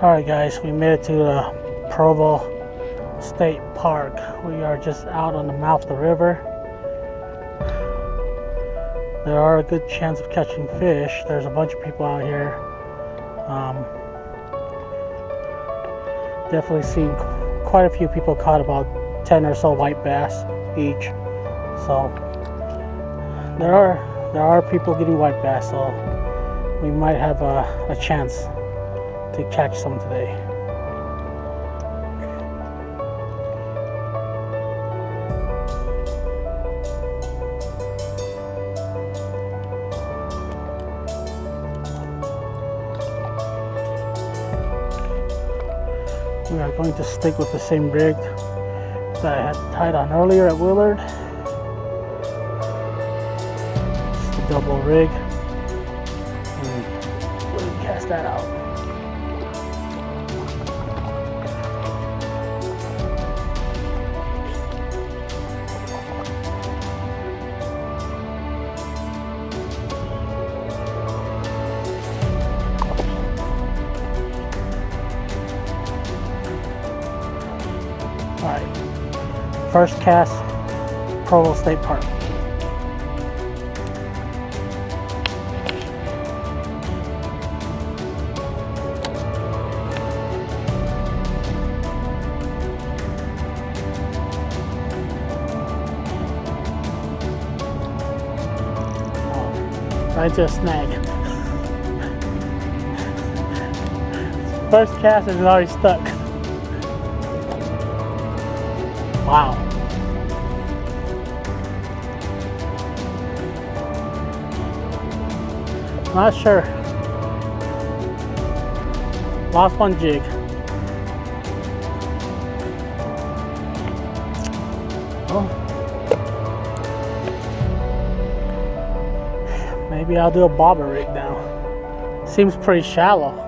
Alright guys, we made it to the Provo State Park. We are just out on the mouth of the river. There are a good chance of catching fish. There's a bunch of people out here. Definitely seen quite a few people caught about 10 or so white bass each. So there are people getting white bass, so we might have a chance to catch some today. We are going to stick with the same rig that I had tied on earlier at Willard. Just a double rig. And we'll cast that out. Alright, first cast, Provo State Park. Oh, right to a snag. First cast is already stuck. Wow. Not sure. Lost one jig. Oh. Maybe I'll do a bobber rig now. Seems pretty shallow.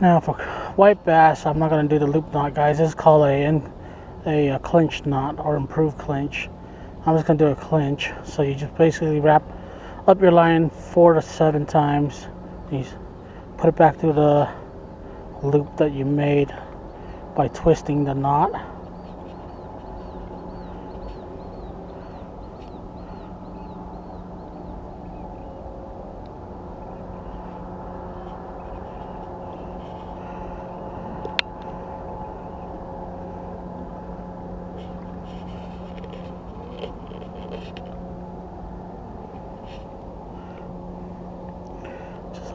Now for white bass, I'm not going to do the loop knot, guys. This is called a clinch knot or improved clinch. I'm just going to do a clinch. So you just basically wrap up your line 4 to 7 times. You put it back through the loop that you made by twisting the knot.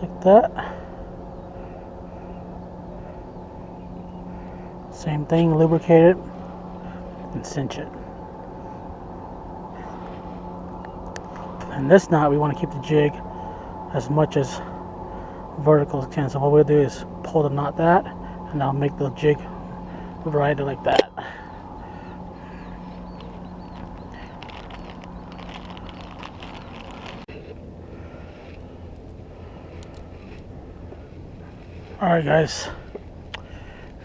Like that. Same thing, lubricate it and cinch it. And this knot, we want to keep the jig as much as vertical as can. So what we'll do is pull the knot that, and I'll make the jig right like that. Alright guys,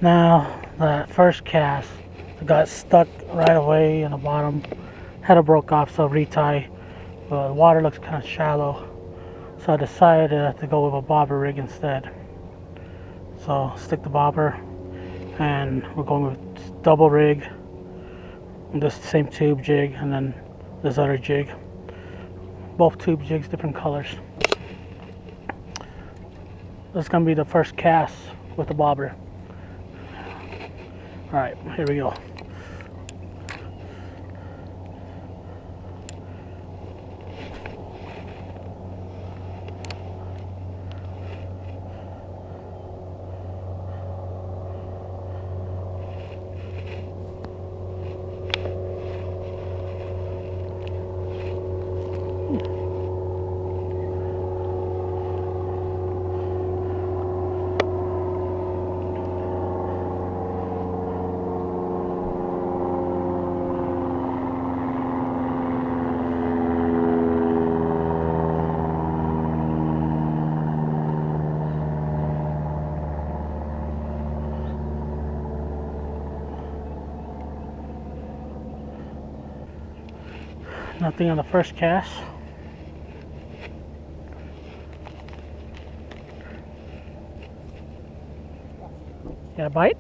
now that first cast, I got stuck right away in the bottom, header broke off, so retie, but the water looks kind of shallow, so I decided to go with a bobber rig instead. So stick the bobber, and we're going with double rig, this same tube jig, and then this other jig, both tube jigs, different colors. This is going to be the first cast with the bobber. Alright, here we go. Nothing on the first cast. Yeah, bite?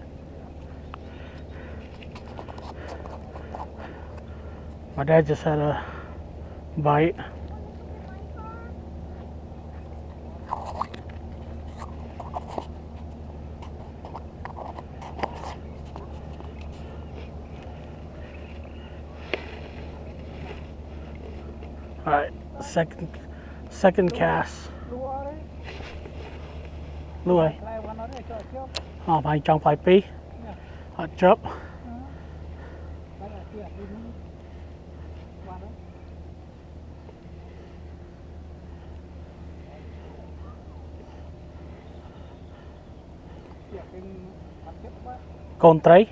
My dad just had a bite. Alright, second cast. Lưu ơi. Phải trong phải pi. Chớp. Con trấy.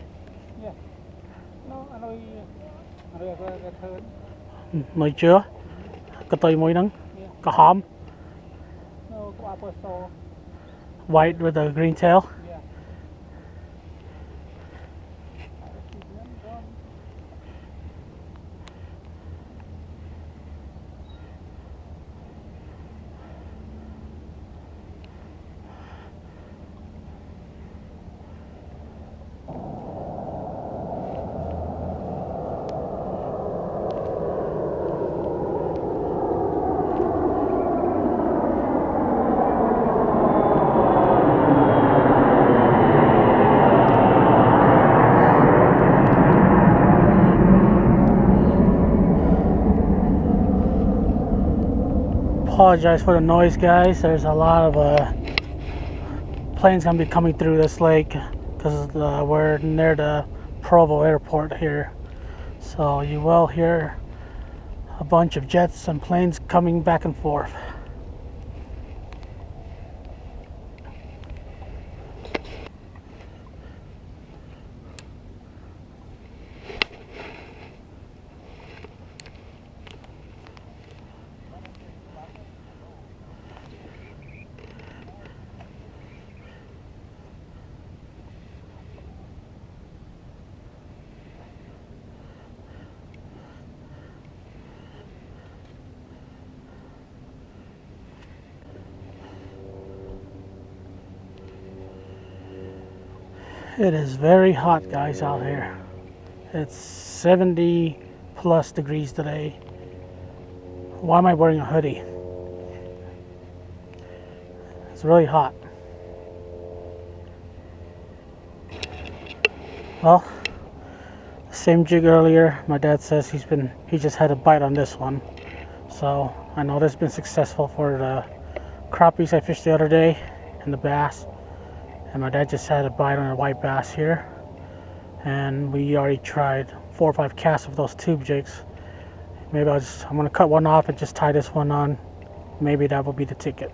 Nói chưa? Cái tôi mũi nắng. Có hóm. White with a green tail. Apologize for the noise, guys. There's a lot of planes gonna be coming through this lake because we're near the Provo airport here, so you will hear a bunch of jets and planes coming back and forth. It is very hot, guys, out here. It's 70 plus degrees today. Why am I wearing a hoodie? It's really hot. Well, same jig earlier. My dad says he just had a bite on this one. So I know this has been successful for the crappies I fished the other day and the bass. And my dad just had a bite on a white bass here, and we already tried 4 or 5 casts of those tube jigs. Maybe I'm gonna cut one off and just tie this one on. Maybe that will be the ticket.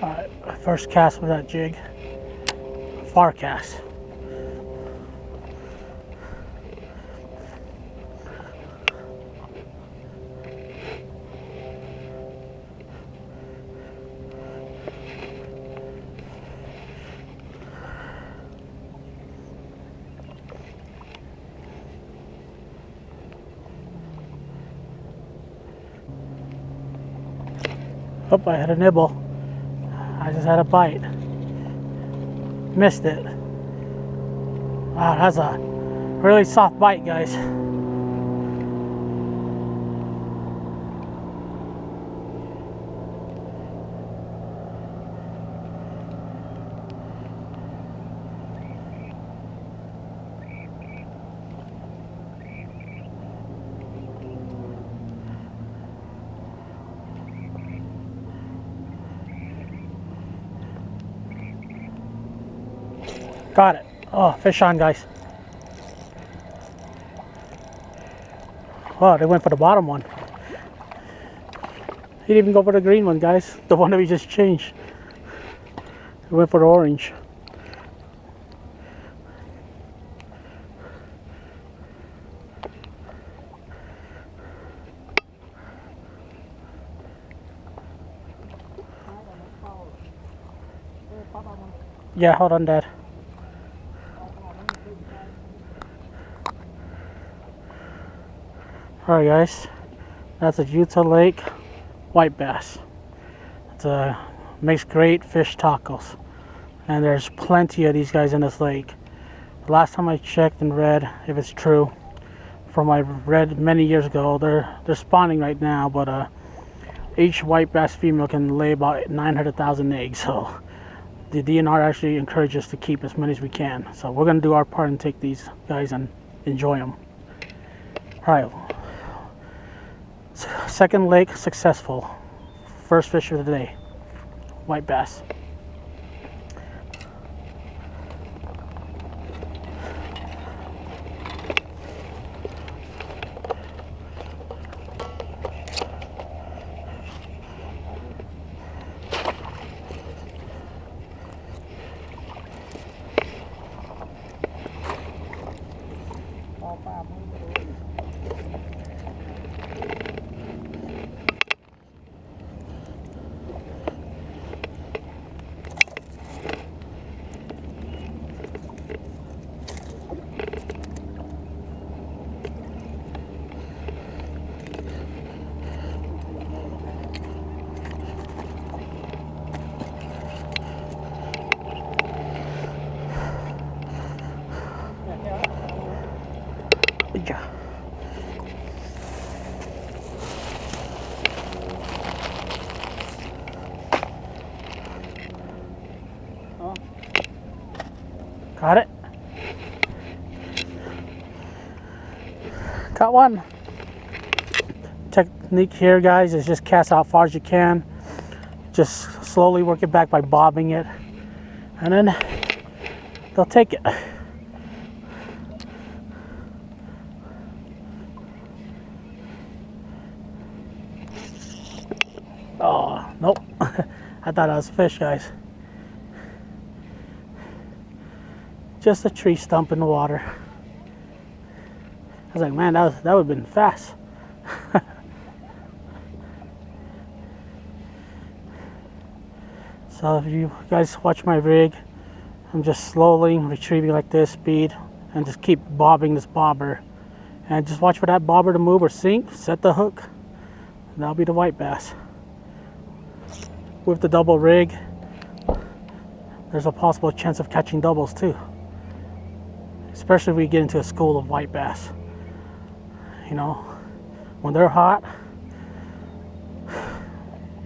Alright, first cast with that jig. Far cast. Oh, I had a nibble. I just had a bite. Missed it. Wow, that's a really soft bite, guys. Got it. Oh, fish on, guys. Oh, they went for the bottom one. He didn't even go for the green one, guys. The one that we just changed. He went for the orange. Yeah, hold on, Dad. Alright, guys, that's a Utah Lake white bass. It makes great fish tacos, and there's plenty of these guys in this lake. The last time I checked and read, if it's true, from I read many years ago, they're spawning right now, but each white bass female can lay about 900,000 eggs. So the DNR actually encourages us to keep as many as we can. So we're gonna do our part and take these guys and enjoy them. All right. Second lake successful. First fish of the day, white bass. Yeah. Got it. Got one. Technique here, guys, is just cast out as far as you can. Just slowly work it back by bobbing it, and then they'll take it. Oh, nope. I thought I was a fish, guys. Just a tree stump in the water. I was like, man, that would have been fast. So if you guys watch my rig, I'm just slowly retrieving like this, speed, and just keep bobbing this bobber. And just watch for that bobber to move or sink, set the hook, and that'll be the white bass. With the double rig, there's a possible chance of catching doubles too. Especially if we get into a school of white bass. You know, when they're hot,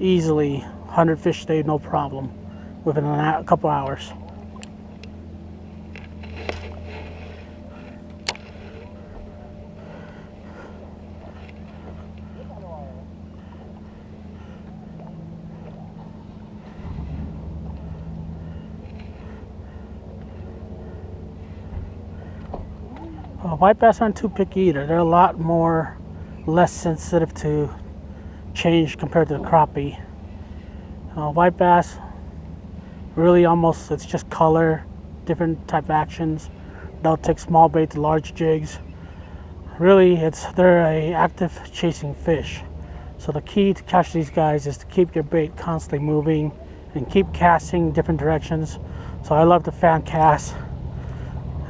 easily 100 fish a day, no problem, within a couple hours. White bass aren't too picky either. They're a lot less sensitive to change compared to the crappie. White bass, really almost, it's just color, different type actions. They'll take small bait to large jigs. Really, they're a active chasing fish. So the key to catch these guys is to keep your bait constantly moving and keep casting different directions. So I love to fan cast,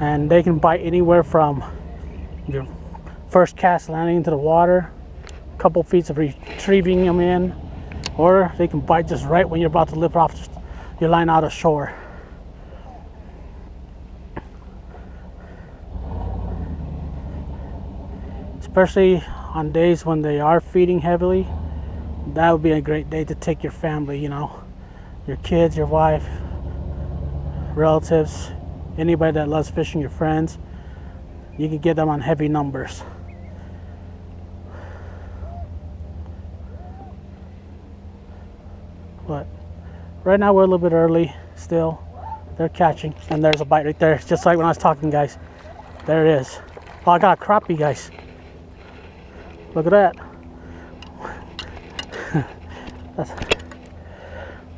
and they can bite anywhere from your first cast landing into the water, a couple feet of retrieving them in, or they can bite just right when you're about to lift off your line out of shore. Especially on days when they are feeding heavily, that would be a great day to take your family, you know, your kids, your wife, relatives, anybody that loves fishing, your friends. You can get them on heavy numbers. But right now we're a little bit early still. They're catching, and there's a bite right there, just like when I was talking, guys. There it is. Oh, I got a crappie, guys. Look at that.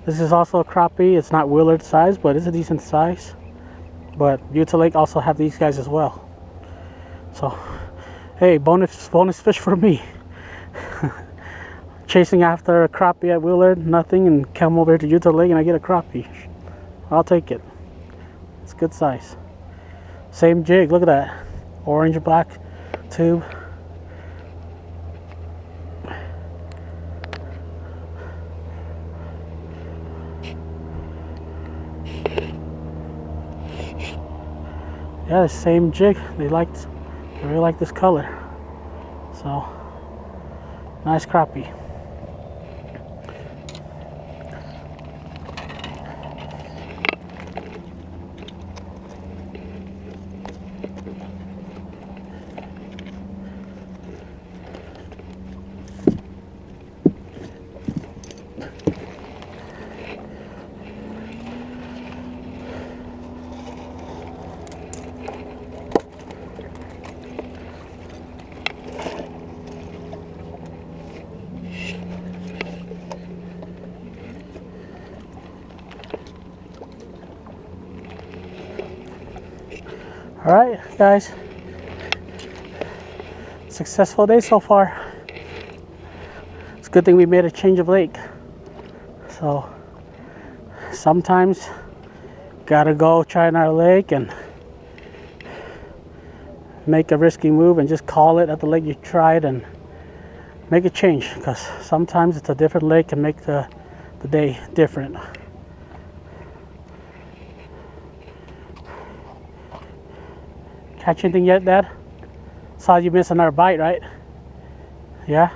This is also a crappie. It's not Willard size, but it's a decent size. But Utah Lake also have these guys as well. So, hey, bonus fish for me. Chasing after a crappie at Willard, nothing, and come over to Utah Lake and I get a crappie. I'll take it. It's good size. Same jig, look at that. Orange black tube. Yeah, the same jig. They really like this color. So, nice crappie. All right, guys. Successful day so far. It's a good thing we made a change of lake. So sometimes gotta go try another lake and make a risky move and just call it at the lake you tried and make a change, because sometimes it's a different lake and make the day different. Catch anything yet, Dad? Saw you miss another bite, right? Yeah?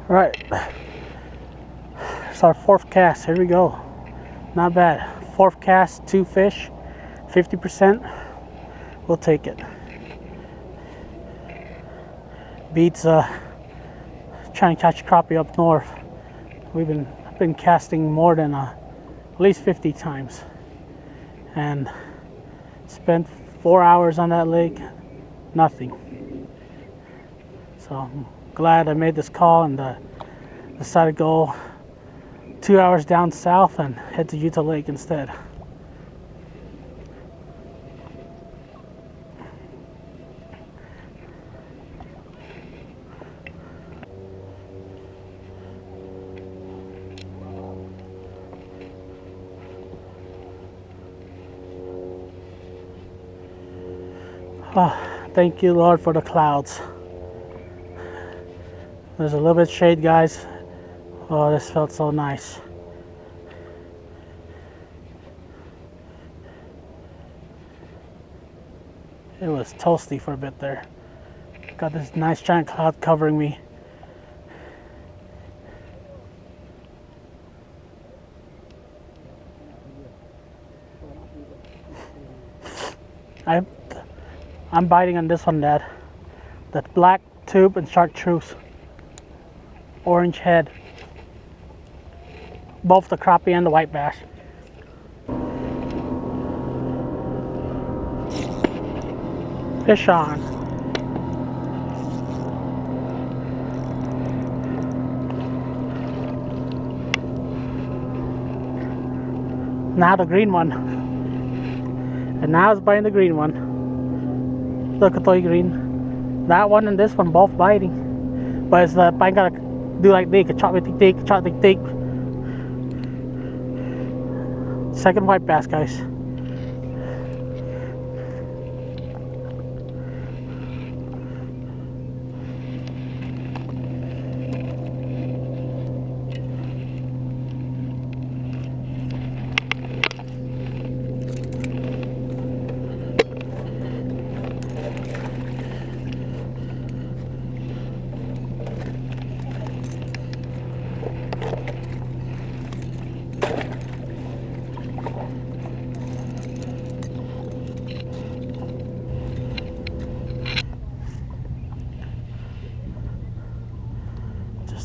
All right. It's our fourth cast. Here we go. Not bad. Fourth cast, 2 fish, 50%. We'll take it. Beats trying to catch crappie up north. We've been casting more than at least 50 times, and spent 4 hours on that lake. Nothing. So I'm glad I made this call and decided to go 2 hours down south and head to Utah Lake instead. Oh, thank you, Lord, for the clouds. There's a little bit of shade, guys. Oh, this felt so nice. It was toasty for a bit there. Got this nice giant cloud covering me. I'm biting on this one, Dad. That black tube and chartreuse. Orange head. Both the crappie and the white bass. Fish on. Now the green one. And now it's biting the green one. the katoy green. That one and this one both biting. But it's the I gotta do like they chop tik. Second white bass, guys.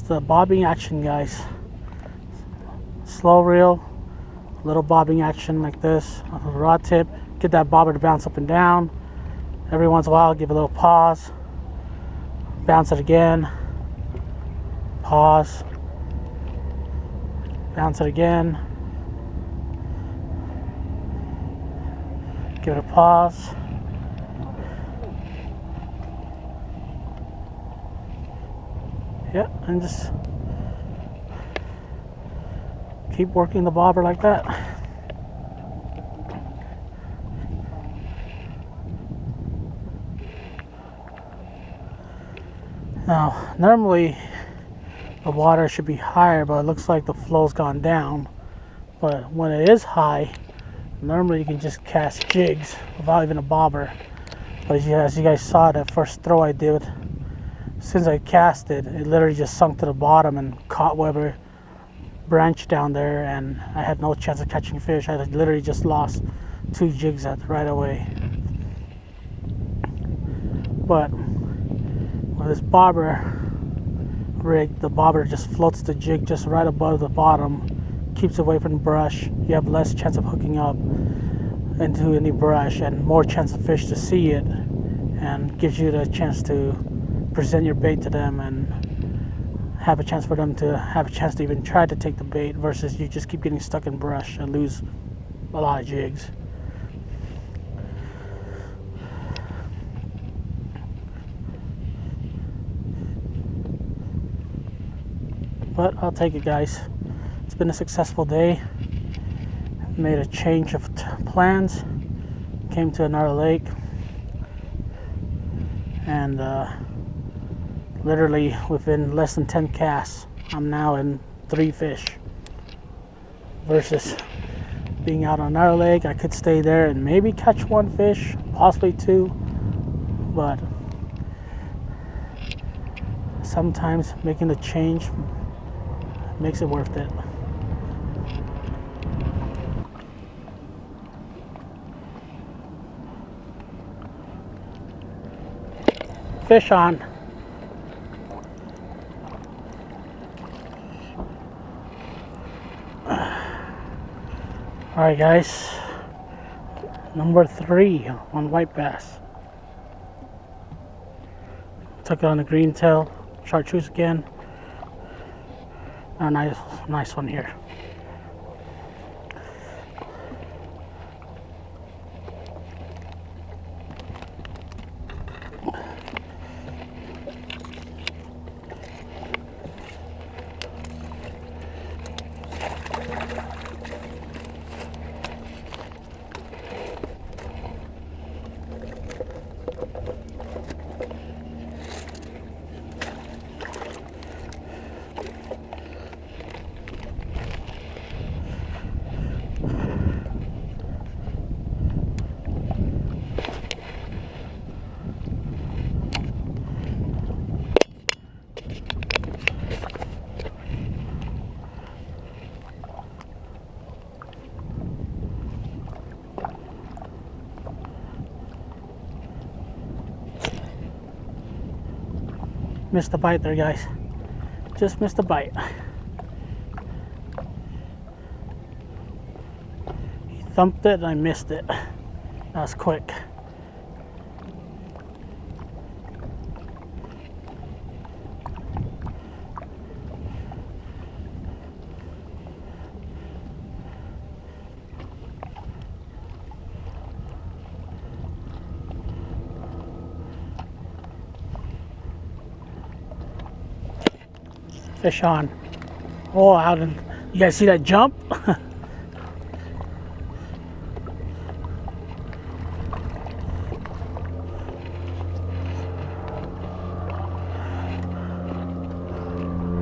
The bobbing action, guys. Slow reel, little bobbing action like this on the rod tip. Get that bobber to bounce up and down. Every once in a while, give a little pause. Bounce it again. Pause. Bounce it again. Give it a pause. Yeah, and just keep working the bobber like that. Now, normally the water should be higher, but it looks like the flow's gone down. But when it is high, normally you can just cast jigs without even a bobber. But as you guys saw, that first throw I did, since I cast it, it literally just sunk to the bottom and caught whatever branch down there, and I had no chance of catching fish. I literally just lost 2 jigs right away. But with this bobber rig, the bobber just floats the jig just right above the bottom, keeps away from the brush. You have less chance of hooking up into any brush and more chance of fish to see it, and gives you the chance to present your bait to them and have a chance for them to have a chance to even try to take the bait, versus you just keep getting stuck in brush and lose a lot of jigs. But I'll take it, guys. It's been a successful day. Made a change of plans. Came to another lake, and literally within less than 10 casts, I'm now in 3 fish. Versus being out on our lake, I could stay there and maybe catch 1 fish, possibly 2. But sometimes making the change makes it worth it. Fish on. Alright, guys, number 3 on white bass. Took it on the green tail, chartreuse again. A nice one here. Missed the bite there, guys. Just missed the bite. He thumped it and I missed it. That was quick. Fish on. Oh, out and you guys see that jump?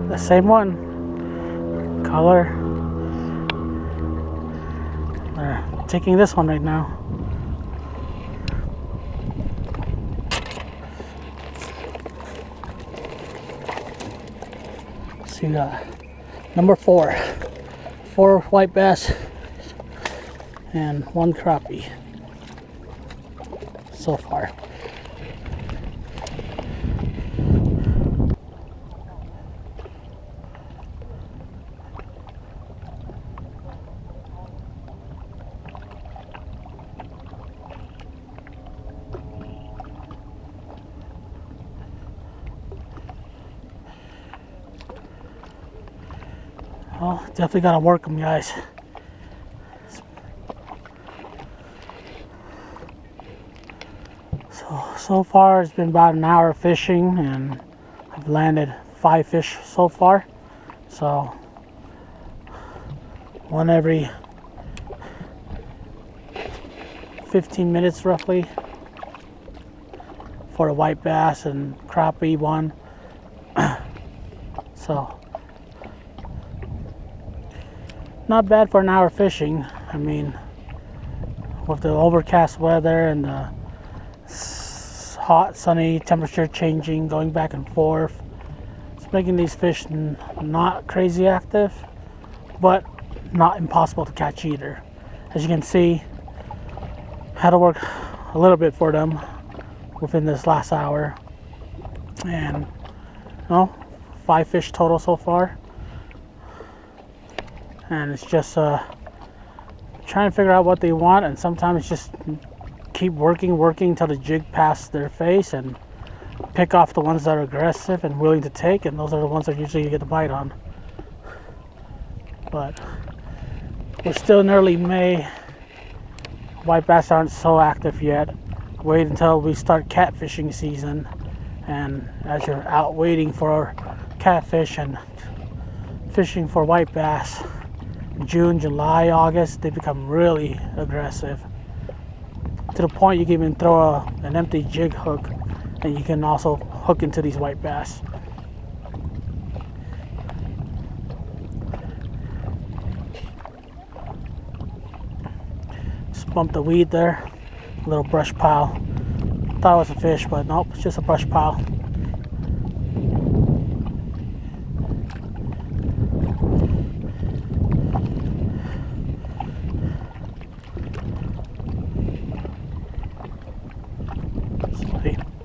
The same one. Color. They're taking this one right now. So you got number 4. 4 white bass and 1 crappie so far. Well, definitely gotta work them, guys. So far it's been about an hour of fishing and I've landed 5 fish so far. So one every 15 minutes roughly for the white bass and crappie one. So not bad for an hour fishing. I mean, with the overcast weather and the hot, sunny temperature changing, going back and forth, it's making these fish not crazy active, but not impossible to catch either. As you can see, had to work a little bit for them within this last hour, and 5 fish total so far. And it's just trying to figure out what they want, and sometimes just keep working until the jig passes their face and pick off the ones that are aggressive and willing to take, and those are the ones that usually you get the bite on. But we're still in early May. White bass aren't so active yet. Wait until we start catfishing season, and as you're out waiting for catfish and fishing for white bass, June, July, August, they become really aggressive to the point you can even throw an empty jig hook and you can also hook into these white bass. Just bumped the weed there, a little brush pile. Thought it was a fish, but nope, it's just a brush pile.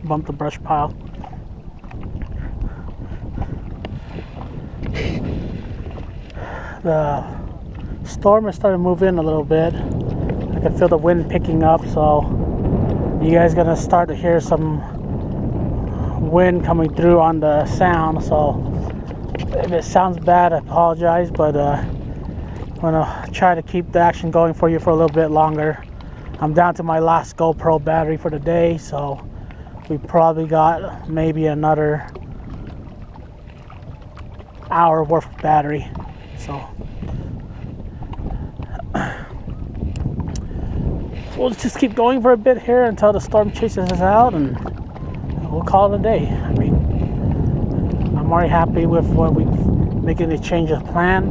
Bump the brush pile. The storm is starting to move in a little bit. I can feel the wind picking up, so you guys gonna start to hear some wind coming through on the sound. So if it sounds bad, I apologize, but I'm gonna try to keep the action going for you for a little bit longer. I'm down to my last GoPro battery for the day, so we probably got maybe another hour worth of battery. So we'll just keep going for a bit here until the storm chases us out, and we'll call it a day. I mean, I'm already happy with what we've making a change of plan.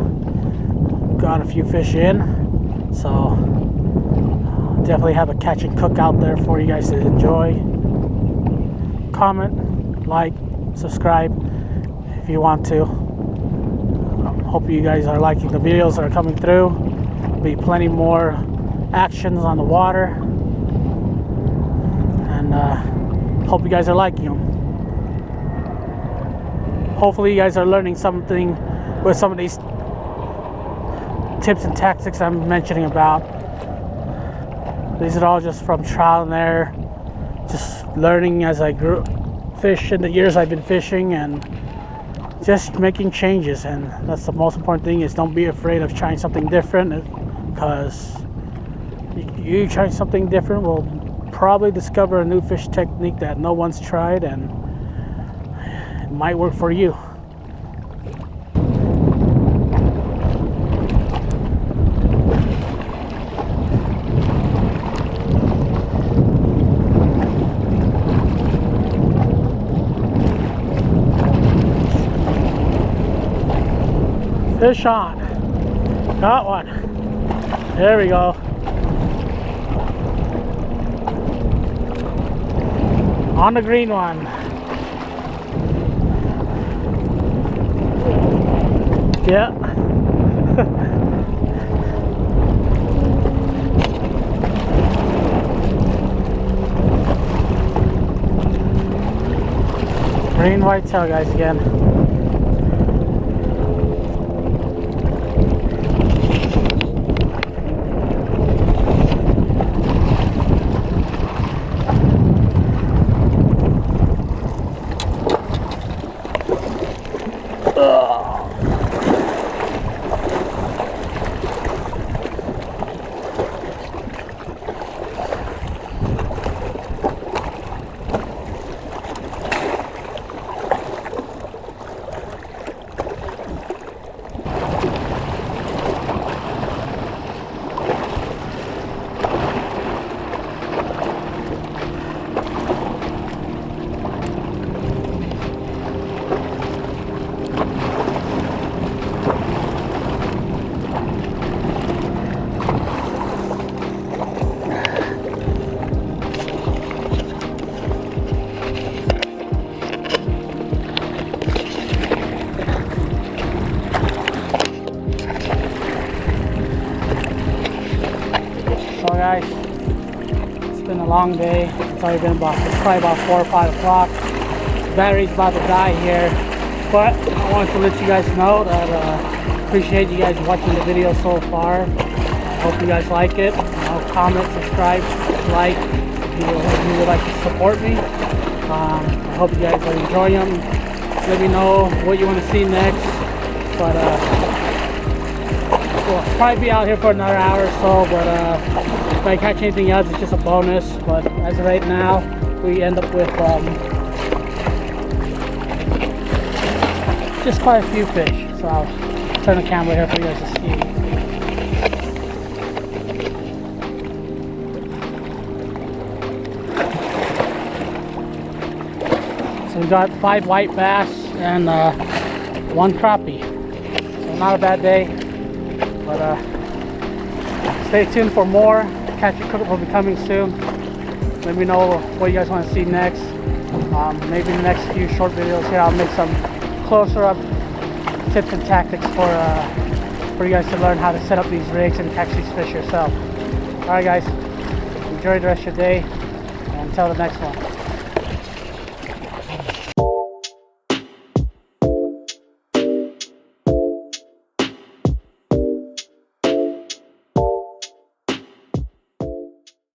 We've got a few fish in, so definitely have a catch and cook out there for you guys to enjoy. Comment, like, subscribe if you want to. Hope you guys are liking the videos that are coming through. There'll be plenty more actions on the water, and hope you guys are liking them. Hopefully you guys are learning something with some of these tips and tactics I'm mentioning about. These are all just from trial and error, just learning as I grew fish in the years I've been fishing, and just making changes. And that's the most important thing, is don't be afraid of trying something different, because you try something different will probably discover a new fish technique that no one's tried, and it might work for you. Fish on. Got one. There we go. On the green one. Yeah. Green whitetail, guys, again. So guys, it's been a long day. It's probably about 4 or 5 o'clock. The battery's about to die here, but I wanted to let you guys know that appreciate you guys watching the video so far. I hope you guys like it. Comment, subscribe, like if you would like to support me. I hope you guys are enjoying them. Let me know what you want to see next. But we'll probably be out here for another hour or so, but if I catch anything else, it's just a bonus. But as of right now, we end up with just quite a few fish. So I'll turn the camera here for you guys to see. So we got 5 white bass and 1 crappie. So not a bad day, but stay tuned for more. Catch Your Cook will be coming soon. Let me know what you guys want to see next. Maybe in the next few short videos here, I'll make some closer up tips and tactics for you guys to learn how to set up these rigs and catch these fish yourself. Alright guys, enjoy the rest of your day, and until the next one.